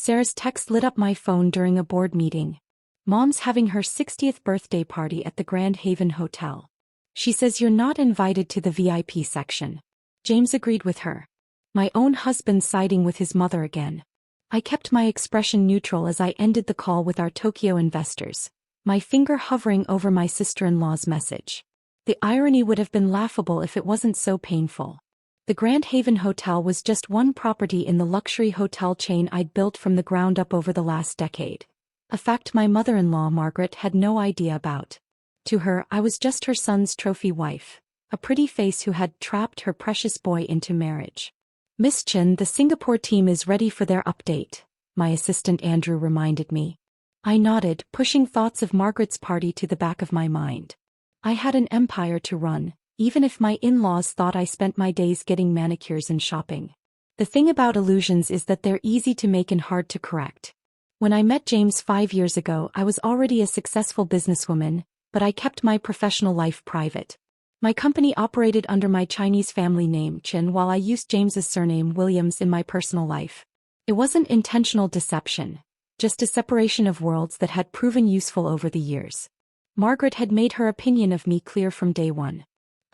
Sarah's text lit up my phone during a board meeting. Mom's having her 60th birthday party at the Grand Haven Hotel. She says you're not invited to the VIP section. James agreed with her. My own husband siding with his mother again. I kept my expression neutral as I ended the call with our Tokyo investors, my finger hovering over my sister-in-law's message. The irony would have been laughable if it wasn't so painful. The Grand Haven Hotel was just one property in the luxury hotel chain I'd built from the ground up over the last decade. A fact my mother-in-law Margaret had no idea about. To her, I was just her son's trophy wife, a pretty face who had trapped her precious boy into marriage. Miss Chen, the Singapore team is ready for their update, my assistant Andrew reminded me. I nodded, pushing thoughts of Margaret's party to the back of my mind. I had an empire to run, even if my in-laws thought I spent my days getting manicures and shopping. The thing about illusions is that they're easy to make and hard to correct. When I met James 5 years ago, I was already a successful businesswoman, but I kept my professional life private. My company operated under my Chinese family name Chen while I used James's surname Williams in my personal life. It wasn't intentional deception, just a separation of worlds that had proven useful over the years. Margaret had made her opinion of me clear from day one.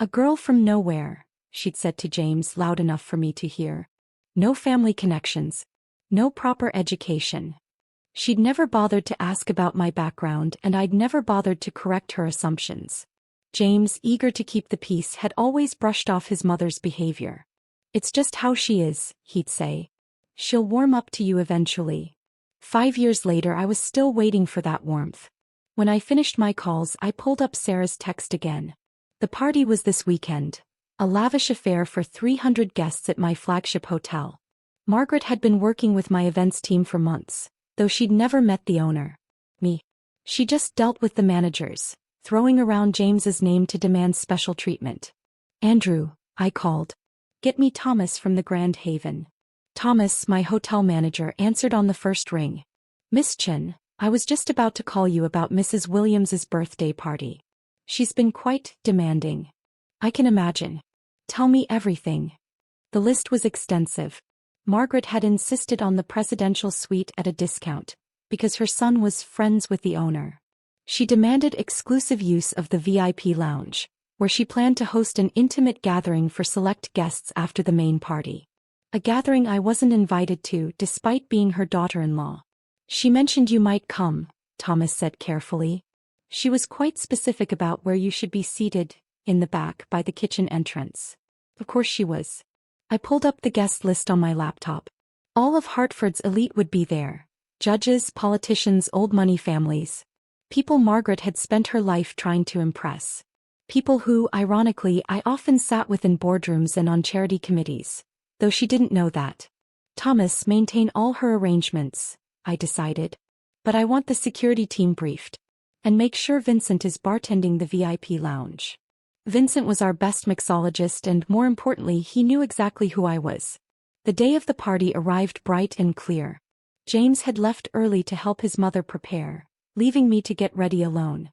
A girl from nowhere, she'd said to James loud enough for me to hear. No family connections. No proper education. She'd never bothered to ask about my background and I'd never bothered to correct her assumptions. James, eager to keep the peace, had always brushed off his mother's behavior. It's just how she is, he'd say. She'll warm up to you eventually. 5 years later I was still waiting for that warmth. When I finished my calls I pulled up Sarah's text again. The party was this weekend. A lavish affair for 300 guests at my flagship hotel. Margaret had been working with my events team for months, though she'd never met the owner. Me. She just dealt with the managers, throwing around James's name to demand special treatment. Andrew, I called. Get me Thomas from the Grand Haven. Thomas, my hotel manager, answered on the first ring. Miss Chen, I was just about to call you about Mrs. Williams's birthday party. She's been quite demanding. I can imagine. Tell me everything. The list was extensive. Margaret had insisted on the presidential suite at a discount, because her son was friends with the owner. She demanded exclusive use of the VIP lounge, where she planned to host an intimate gathering for select guests after the main party. A gathering I wasn't invited to despite being her daughter-in-law. She mentioned you might come, Thomas said carefully. She was quite specific about where you should be seated, in the back by the kitchen entrance. Of course she was. I pulled up the guest list on my laptop. All of Hartford's elite would be there. Judges, politicians, old money families. People Margaret had spent her life trying to impress. People who, ironically, I often sat with in boardrooms and on charity committees, though she didn't know that. Thomas, maintain all her arrangements, I decided. But I want the security team briefed. And make sure Vincent is bartending the VIP lounge. Vincent was our best mixologist and, more importantly, he knew exactly who I was. The day of the party arrived bright and clear. James had left early to help his mother prepare, leaving me to get ready alone.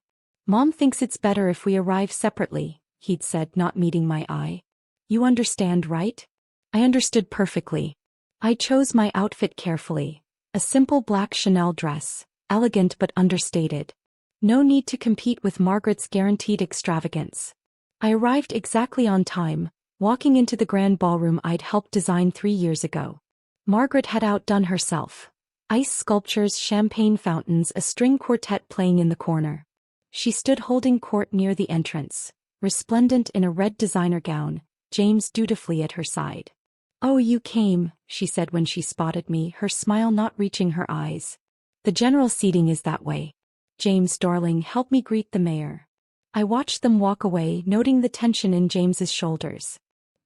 Mom thinks it's better if we arrive separately, he'd said, not meeting my eye. You understand, right? I understood perfectly. I chose my outfit carefully. A simple black Chanel dress, elegant but understated. No need to compete with Margaret's guaranteed extravagance. I arrived exactly on time, walking into the grand ballroom I'd helped design 3 years ago. Margaret had outdone herself. Ice sculptures, champagne fountains, a string quartet playing in the corner. She stood holding court near the entrance, resplendent in a red designer gown, James dutifully at her side. Oh, you came, she said when she spotted me, her smile not reaching her eyes. The general seating is that way. James, darling, help me greet the mayor. I watched them walk away, noting the tension in James's shoulders.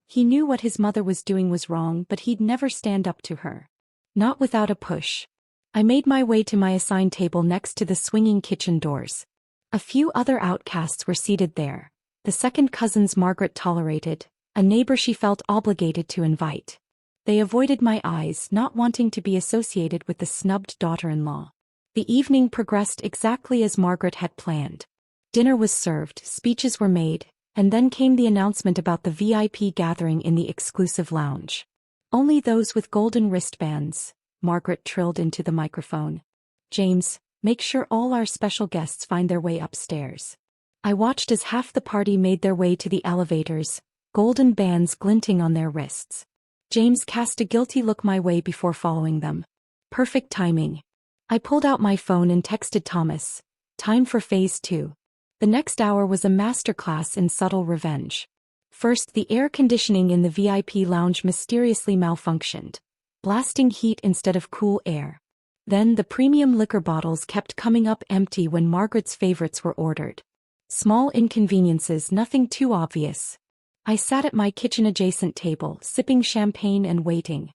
He knew what his mother was doing was wrong, but he'd never stand up to her. Not without a push. I made my way to my assigned table next to the swinging kitchen doors. A few other outcasts were seated there. The second cousins Margaret tolerated, a neighbor she felt obligated to invite. They avoided my eyes, not wanting to be associated with the snubbed daughter-in-law. The evening progressed exactly as Margaret had planned. Dinner was served, speeches were made, and then came the announcement about the VIP gathering in the exclusive lounge. Only those with golden wristbands, Margaret trilled into the microphone. James, make sure all our special guests find their way upstairs. I watched as half the party made their way to the elevators, golden bands glinting on their wrists. James cast a guilty look my way before following them. Perfect timing. I pulled out my phone and texted Thomas. Time for phase 2. The next hour was a masterclass in subtle revenge. First, the air conditioning in the VIP lounge mysteriously malfunctioned, blasting heat instead of cool air. Then the premium liquor bottles kept coming up empty when Margaret's favorites were ordered. Small inconveniences, nothing too obvious. I sat at my kitchen-adjacent table, sipping champagne and waiting.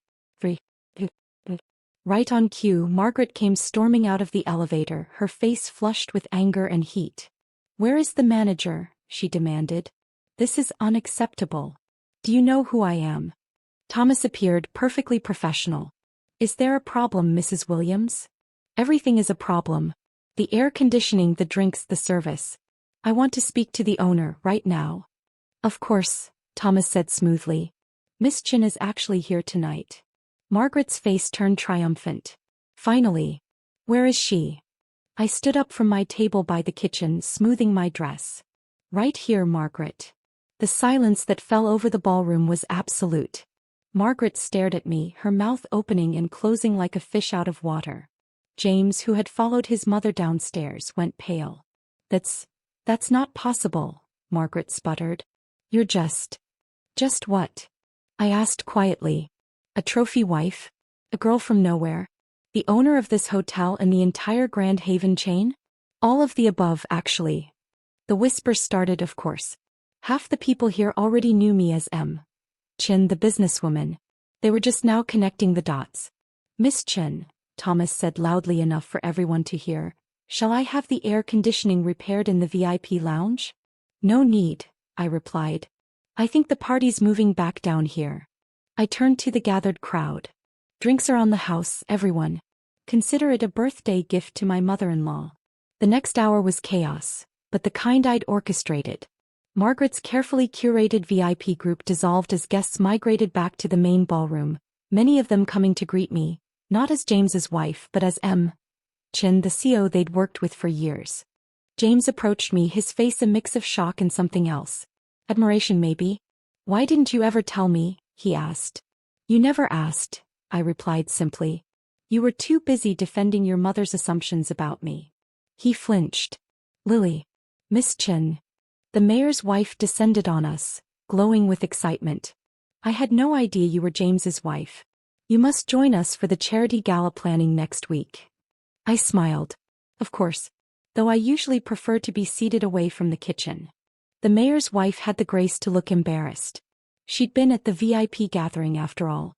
Right on cue, Margaret came storming out of the elevator, her face flushed with anger and heat. "Where is the manager?" she demanded. "This is unacceptable. Do you know who I am?" Thomas appeared, perfectly professional. "Is there a problem, Mrs. Williams?" "Everything is a problem. The air conditioning, the drinks, the service. I want to speak to the owner, right now." "Of course," Thomas said smoothly. "Miss Chen is actually here tonight." Margaret's face turned triumphant. "Finally. Where is she?" I stood up from my table by the kitchen, smoothing my dress. "Right here, Margaret." The silence that fell over the ballroom was absolute. Margaret stared at me, her mouth opening and closing like a fish out of water. James, who had followed his mother downstairs, went pale. That's not possible," Margaret sputtered. "You're just what?" I asked quietly. "A trophy wife? A girl from nowhere? The owner of this hotel and the entire Grand Haven chain? All of the above, actually." The whisper started, of course. Half the people here already knew me as Chen, the businesswoman. They were just now connecting the dots. "Miss Chen," Thomas said loudly enough for everyone to hear, "shall I have the air conditioning repaired in the VIP lounge?" "No need," I replied. "I think the party's moving back down here." I turned to the gathered crowd. "Drinks are on the house, everyone. Consider it a birthday gift to my mother-in-law." The next hour was chaos, but the kind I'd orchestrated. Margaret's carefully curated VIP group dissolved as guests migrated back to the main ballroom, many of them coming to greet me, not as James's wife but as Chen, the CEO they'd worked with for years. James approached me, his face a mix of shock and something else. Admiration, maybe. "Why didn't you ever tell me?" he asked. "You never asked," I replied simply. "You were too busy defending your mother's assumptions about me." He flinched. "Lily. Miss Chen." The mayor's wife descended on us, glowing with excitement. "I had no idea you were James's wife. You must join us for the charity gala planning next week." I smiled. Of course, though I usually prefer to be seated away from the kitchen. The mayor's wife had the grace to look embarrassed. She'd been at the VIP gathering after all.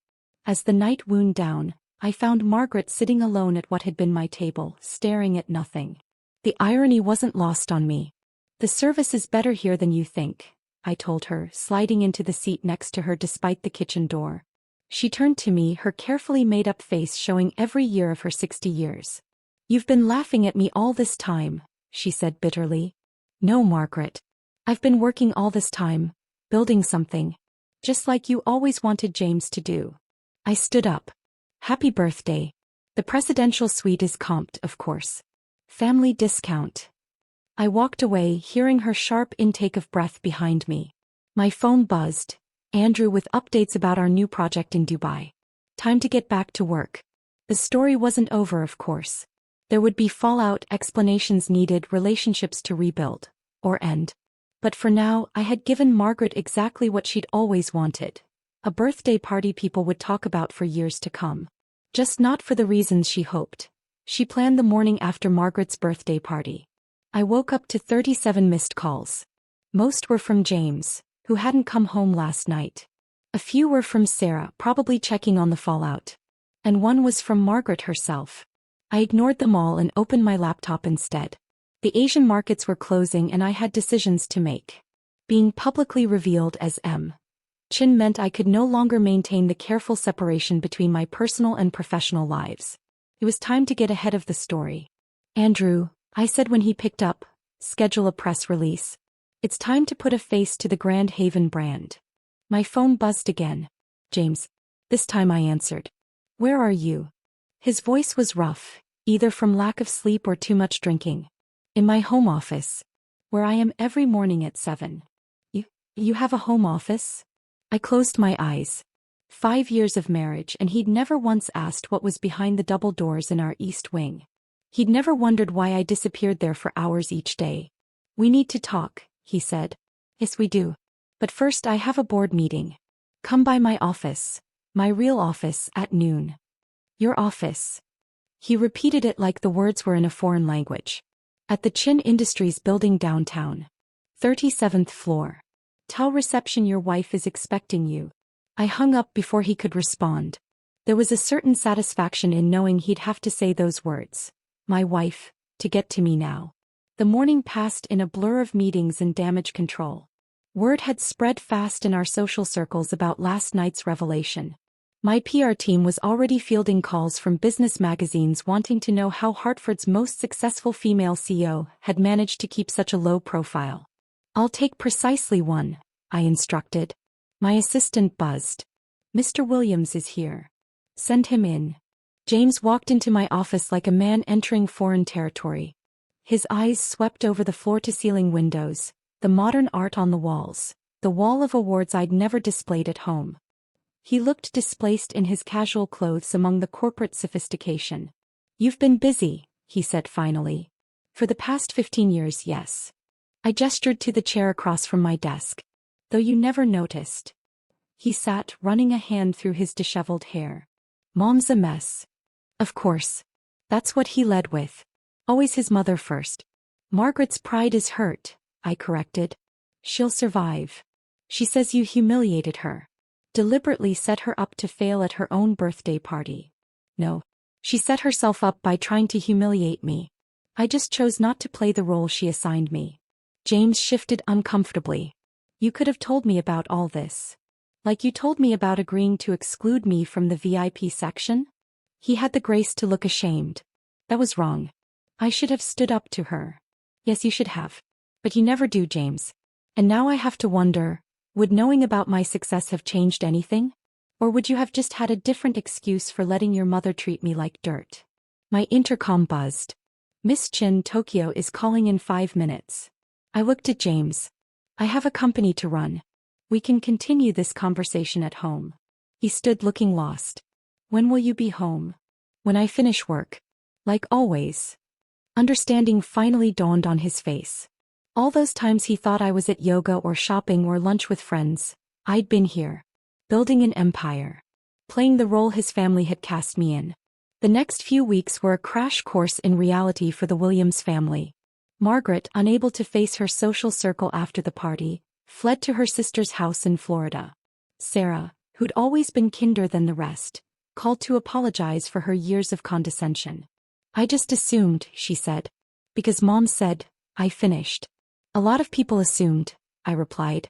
As the night wound down, I found Margaret sitting alone at what had been my table, staring at nothing. The irony wasn't lost on me. "The service is better here than you think," I told her, sliding into the seat next to her despite the kitchen door. She turned to me, her carefully made-up face showing every year of her 60 years. "You've been laughing at me all this time," she said bitterly. "No, Margaret. I've been working all this time, building something. Just like you always wanted James to do." I stood up. "Happy birthday. The presidential suite is comped, of course. Family discount." I walked away, hearing her sharp intake of breath behind me. My phone buzzed. Andrew with updates about our new project in Dubai. Time to get back to work. The story wasn't over, of course. There would be fallout, explanations needed, relationships to rebuild. Or end. But for now, I had given Margaret exactly what she'd always wanted. A birthday party people would talk about for years to come. Just not for the reasons she hoped. She planned the morning after Margaret's birthday party. I woke up to 37 missed calls. Most were from James, who hadn't come home last night. A few were from Sarah, probably checking on the fallout. And one was from Margaret herself. I ignored them all and opened my laptop instead. The Asian markets were closing and I had decisions to make. Being publicly revealed as Chen meant I could no longer maintain the careful separation between my personal and professional lives. It was time to get ahead of the story. "Andrew," I said when he picked up, "schedule a press release. It's time to put a face to the Grand Haven brand." My phone buzzed again. "James." This time I answered. "Where are you?" His voice was rough, either from lack of sleep or too much drinking. In my home office, where I am every morning at 7. You have a home office? I closed my eyes. 5 years of marriage and he'd never once asked what was behind the double doors in our east wing. He'd never wondered why I disappeared there for hours each day. We need to talk, he said. Yes, we do. But first I have a board meeting. Come by my office, my real office, at noon. Your office. He repeated it like the words were in a foreign language. At the Chen Industries building downtown. 37th floor. Tell reception your wife is expecting you. I hung up before he could respond. There was a certain satisfaction in knowing he'd have to say those words. My wife, to get to me now. The morning passed in a blur of meetings and damage control. Word had spread fast in our social circles about last night's revelation. My PR team was already fielding calls from business magazines wanting to know how Hartford's most successful female CEO had managed to keep such a low profile. I'll take precisely one, I instructed. My assistant buzzed. Mr. Williams is here. Send him in. James walked into my office like a man entering foreign territory. His eyes swept over the floor-to-ceiling windows, the modern art on the walls, the wall of awards I'd never displayed at home. He looked displaced in his casual clothes among the corporate sophistication. You've been busy, he said finally. For the past 15 years, yes. I gestured to the chair across from my desk. Though you never noticed. He sat, running a hand through his disheveled hair. Mom's a mess. Of course. That's what he led with. Always his mother first. Margaret's pride is hurt, I corrected. She'll survive. She says you humiliated her. Deliberately set her up to fail at her own birthday party. No. She set herself up by trying to humiliate me. I just chose not to play the role she assigned me. James shifted uncomfortably. You could have told me about all this. Like you told me about agreeing to exclude me from the VIP section? He had the grace to look ashamed. That was wrong. I should have stood up to her. Yes, you should have. But you never do, James. And now I have to wonder, would knowing about my success have changed anything? Or would you have just had a different excuse for letting your mother treat me like dirt? My intercom buzzed. Miss Chen, Tokyo is calling in 5 minutes. I looked at James. I have a company to run. We can continue this conversation at home. He stood looking lost. When will you be home? When I finish work. Like always. Understanding finally dawned on his face. All those times he thought I was at yoga or shopping or lunch with friends, I'd been here. Building an empire. Playing the role his family had cast me in. The next few weeks were a crash course in reality for the Williams family. Margaret, unable to face her social circle after the party, fled to her sister's house in Florida. Sarah, who'd always been kinder than the rest, called to apologize for her years of condescension. I just assumed, she said. Because Mom said, I finished. A lot of people assumed, I replied.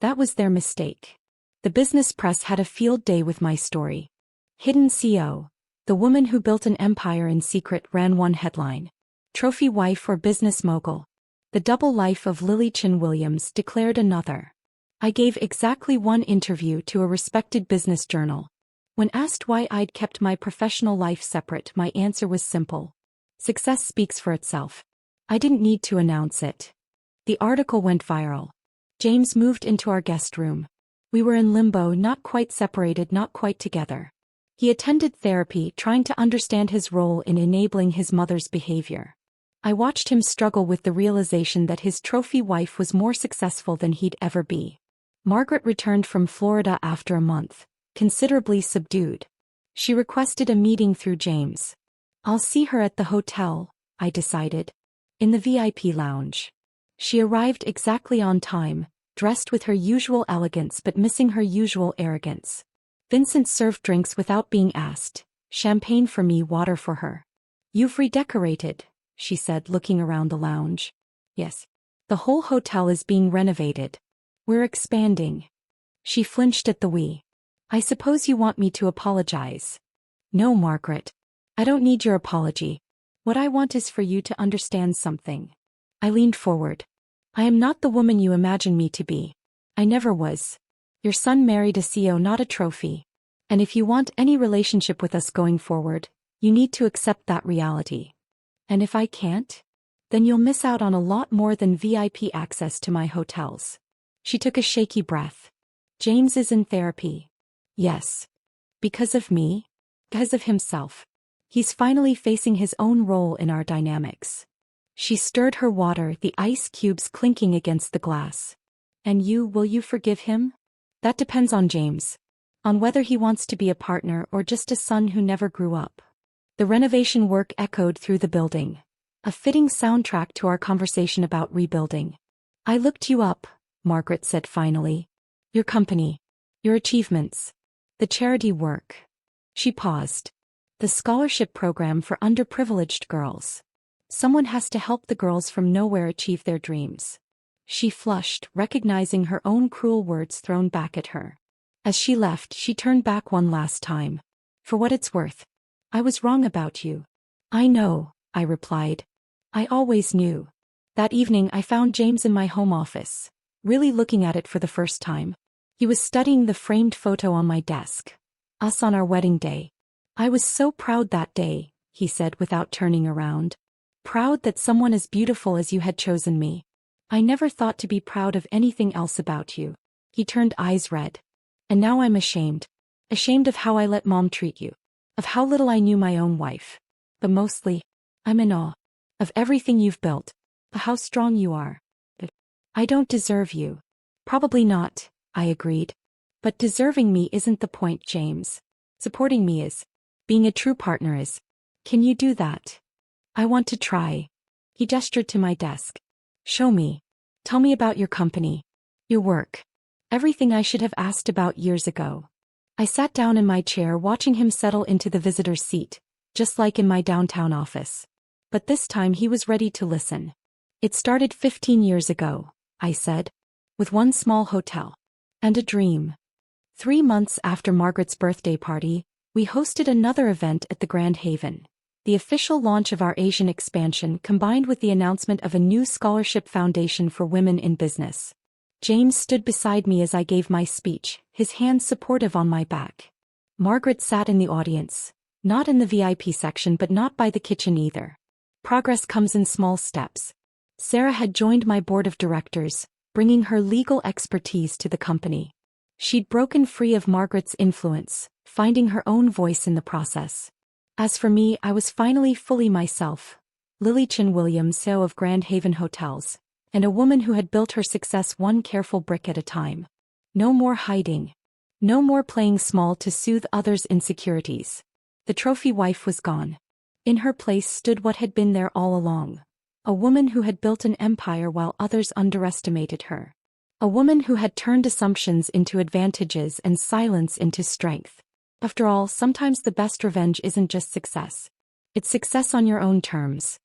That was their mistake. The business press had a field day with my story. Hidden CO. The woman who built an empire in secret ran one headline. Trophy wife or business mogul. The double life of Lily Chen Williams declared another. I gave exactly one interview to a respected business journal. When asked why I'd kept my professional life separate, my answer was simple. Success speaks for itself. I didn't need to announce it. The article went viral. James moved into our guest room. We were in limbo, not quite separated, not quite together. He attended therapy, trying to understand his role in enabling his mother's behavior. I watched him struggle with the realization that his trophy wife was more successful than he'd ever be. Margaret returned from Florida after a month, considerably subdued. She requested a meeting through James. I'll see her at the hotel, I decided. In the VIP lounge. She arrived exactly on time, dressed with her usual elegance but missing her usual arrogance. Vincent served drinks without being asked, champagne for me, water for her. You've redecorated, she said, looking around the lounge. Yes. The whole hotel is being renovated. We're expanding. She flinched at the we. I suppose you want me to apologize. No, Margaret. I don't need your apology. What I want is for you to understand something. I leaned forward. I am not the woman you imagine me to be. I never was. Your son married a CEO, not a trophy. And if you want any relationship with us going forward, You need to accept that reality. And if I can't? Then you'll miss out on a lot more than VIP access to my hotels. She took a shaky breath. James is in therapy. Yes. Because of me? Because of himself. He's finally facing his own role in our dynamics. She stirred her water, the ice cubes clinking against the glass. And will you forgive him? That depends on James. On whether he wants to be a partner or just a son who never grew up. The renovation work echoed through the building. A fitting soundtrack to our conversation about rebuilding. I looked you up, Margaret said finally. Your company. Your achievements. The charity work. She paused. The scholarship program for underprivileged girls. Someone has to help the girls from nowhere achieve their dreams. She flushed, recognizing her own cruel words thrown back at her. As she left, she turned back one last time. For what it's worth. I was wrong about you. I know, I replied. I always knew. That evening I found James in my home office, really looking at it for the first time. He was studying the framed photo on my desk. Us on our wedding day. I was so proud that day, he said without turning around. Proud that someone as beautiful as you had chosen me. I never thought to be proud of anything else about you. He turned eyes red. And now I'm ashamed. Ashamed of how I let Mom treat you. Of how little I knew my own wife. But mostly, I'm in awe. Of everything you've built. Of how strong you are. But I don't deserve you. Probably not, I agreed. But deserving me isn't the point, James. Supporting me is. Being a true partner is. Can you do that? I want to try. He gestured to my desk. Show me. Tell me about your company. Your work. Everything I should have asked about years ago. I sat down in my chair watching him settle into the visitor's seat, just like in my downtown office. But this time he was ready to listen. It started 15 years ago, I said. With one small hotel. And a dream. 3 months after Margaret's birthday party, we hosted another event at the Grand Haven. The official launch of our Asian expansion combined with the announcement of a new scholarship foundation for women in business. James stood beside me as I gave my speech, his hands supportive on my back. Margaret sat in the audience, not in the VIP section but not by the kitchen either. Progress comes in small steps. Sarah had joined my board of directors, bringing her legal expertise to the company. She'd broken free of Margaret's influence, finding her own voice in the process. As for me, I was finally fully myself. Chen Williams, CEO of Grand Haven Hotels, and a woman who had built her success one careful brick at a time. No more hiding. No more playing small to soothe others' insecurities. The trophy wife was gone. In her place stood what had been there all along. A woman who had built an empire while others underestimated her. A woman who had turned assumptions into advantages and silence into strength. After all, sometimes the best revenge isn't just success. It's success on your own terms.